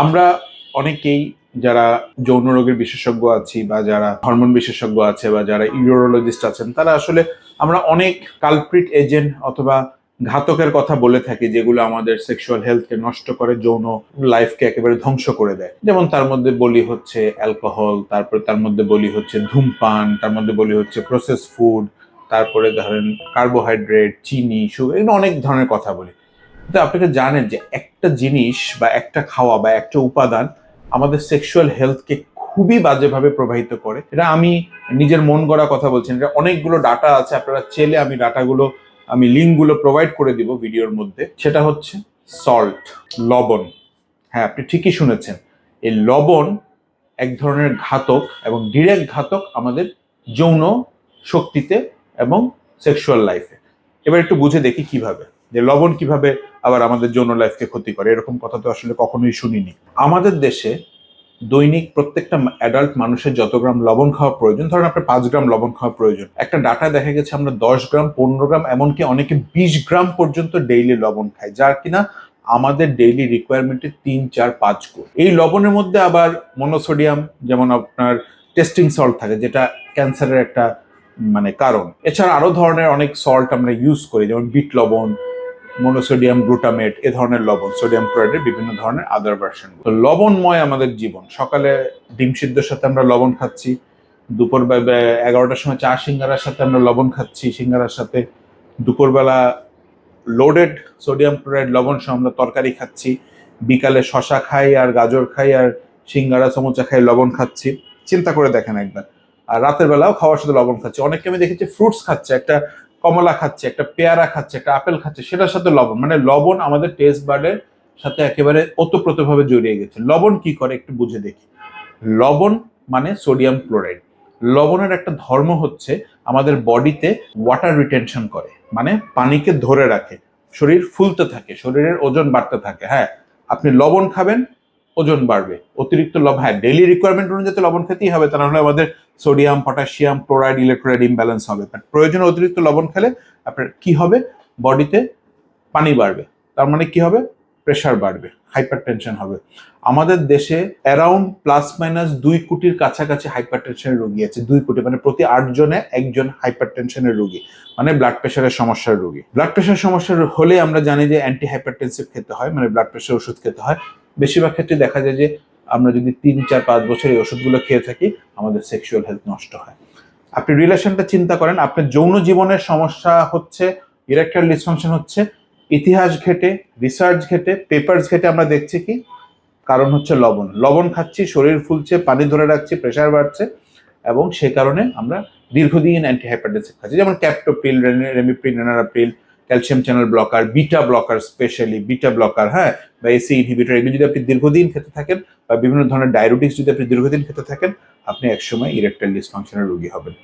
আমরা অনেকেই যারা যৌন রোগের বিশেষজ্ঞ আছি বা যারা হরমোন বিশেষজ্ঞ আছে বা যারা ইউরোলজিস্ট আছেন, তারা আসলে আমরা অনেক কালপ্রিট এজেন্ট অথবা ঘাতকের কথা বলে থাকি যেগুলো আমাদের সেক্সুয়াল হেলথকে নষ্ট করে, যৌন লাইফকে একেবারে ধ্বংস করে দেয়। যেমন তার মধ্যে বলি হচ্ছে অ্যালকোহল, তারপরে তার মধ্যে বলি হচ্ছে ধূমপান, তার মধ্যে বলি হচ্ছে প্রসেস ফুড, তারপরে ধরেন কার্বোহাইড্রেট, চিনি, সুগার, এগুলো অনেক ধরনের কথা বলি। কিন্তু আপনি কি জানেন যে একটা জিনিস বা একটা খাওয়া বা একটা উপাদান আমাদের সেক্সুয়াল হেলথকে খুবই বাজেভাবে প্রভাবিত করে? এটা আমি নিজের মন গড়া কথা বলছি না, এটা অনেকগুলো ডাটা আছে, আপনারা চেলে আমি লিঙ্কগুলো প্রোভাইড করে দিব ভিডিওর মধ্যে। সেটা হচ্ছে সল্ট, লবণ। হ্যাঁ, আপনি ঠিকই শুনেছেন, এই লবণ এক ধরনের ঘাতক এবং ডিরেক্ট ঘাতক আমাদের যৌন শক্তিতে এবং সেক্সুয়াল লাইফে। এবার একটু বুঝে দেখি কিভাবে, যে লবণ কিভাবে আবার আমাদের যৌন লাইফকে ক্ষতি করে। এরকম কথা তো আসলে কখনোই শুনিনি। আমাদের দেশে দৈনিক প্রত্যেকটা অ্যাডাল্ট মানুষের যত গ্রাম লবণ খাওয়া প্রয়োজন, ধরেন আপনার 5 গ্রাম লবণ খাওয়া প্রয়োজন, একটা ডাটা দেখা গেছে আমরা 10 গ্রাম, 15 গ্রাম, এমনকি অনেকে 20 গ্রাম পর্যন্ত ডেইলি লবণ খায়, যার কিনা আমাদের ডেইলি রিকোয়ারমেন্টের 3, 4, 5 গুণ। এই লবণের মধ্যে আবার মনোসোডিয়াম, যেমন আপনার টেস্টিং সল্ট থাকে, যেটা ক্যান্সারের একটা কারণ। এছাড়া আরো ধরনের অনেক সল্ট আমরা ইউজ করি, যেমন বিট লবণ, মনোসোডিয়াম গ্লুটামেট, এ ধরনের লবণ, সোডিয়াম ক্লোরাইডের বিভিন্ন ধরনের আদার ভার্সন। তো লবণময় আমাদের জীবন। সকালে ডিম সিদ্ধের সাথে আমরা লবণ খাচ্ছি, দুপুরবেলা 11টার সময় চা সিঙ্গারার সাথে আমরা লবণ খাচ্ছি, সিঙ্গারার সাথে দুপুরবেলা লোডেড সোডিয়াম ক্লোরাইড লবণ সহ আমরা তরকারি খাচ্ছি, বিকালে শশা খাই আর গাজর খাই আর সিঙ্গারা সমুচা খাই, লবণ খাচ্ছি। চিন্তা করে দেখেন একবার। আর রাতের বেলাও খাওয়ার সাথে লবণ খাচ্ছি। অনেককে আমি দেখেছি ফ্রুটস খাচ্ছে, একটা কমলা খাচ্ছে, একটা পেয়ারা খাচ্ছে, একটা আপেল খাচ্ছে, সেটার সাথে লবণ। লবণ আমাদের টেস্ট বার্ডের সাথে একেবারে ওতপ্রোতভাবে জড়িয়ে গেছে। লবণ কি করে একটু বুঝে দেখি। লবণ মানে সোডিয়াম ক্লোরাইড। লবণের একটা ধর্ম হচ্ছে আমাদের বডিতে ওয়াটার রিটেনশন করে, পানিকে ধরে রাখে, শরীর ফুলতে থাকে, শরীরের ওজন বাড়তে থাকে। হ্যাঁ, আপনি লবণ খাবেন, ওজন বাড়বে। অতিরিক্ত লবণ, হ্যাঁ, ডেইলি রিকোয়ারমেন্ট অনুযায়ী লবণ খেতেই হবে, তা নাহলে আমাদের sodium, potassium, chloride, electrolyte imbalance হবে। প্রয়োজনে অতিরিক্ত লবণ খেলে আপনার কি হবে, বডিতে পানি বাড়বে, তার মানে কি হবে, প্রেশার বাড়বে, হাইপার টেনশন হবে। আমাদের দেশে অ্যারাউন্ড প্লাস মাইনাস 2 কোটির কাছাকাছি হাইপার টেনশনের রোগী আছে। 2 কোটি, প্রতি 8 জনে একজন হাইপার টেনশনের রোগী, ব্লাড প্রেশারের সমস্যার রোগী। ব্লাড প্রেশার সমস্যা হলে আমরা জানি যে অ্যান্টি হাইপারটেনসিভ খেতে হয়, ব্লাড প্রেশার ওষুধ খেতে হয়। বেশিরভাগ ক্ষেত্রে দেখা যায় যে আমরা যদি 3, 4, 5 বছর এই ওষুধগুলো খেয়ে থাকি, আমাদের সেক্সুয়াল হেলথ নষ্ট হয়। আপনি রিলেশনটা চিন্তা করেন, আপনার যৌন জীবনের সমস্যা হচ্ছে, ইরেকটাইল ডিসফাংশন হচ্ছে, ইতিহাস ঘেটে, রিসার্চ ঘেটে, পেপারস ঘেটে আমরা দেখছি কি কারণ হচ্ছে লবণ। লবণ খাচ্ছি, শরীর ফুলছে, পানি ধরে রাখছি, প্রেশার বাড়ছে, এবং সে কারণে আমরা দীর্ঘদিন অ্যান্টি হাইপারটেনসিভ খাচ্ছি, যেমন captopril, ramipril, enalapril, calcium channel blocker, beta blocker, specially beta blocker, হ্যাঁ, বা এসি ইনহিবিটর। এগুলো যদি আপনি দীর্ঘদিন খেতে থাকেন, বা বিভিন্ন ধরনের ডায়াবেটিস যদি আপনি দীর্ঘদিন খেতে থাকেন, আপনি একসময় ইরেকটাইল ডিসফাংশনের রোগী হবেন।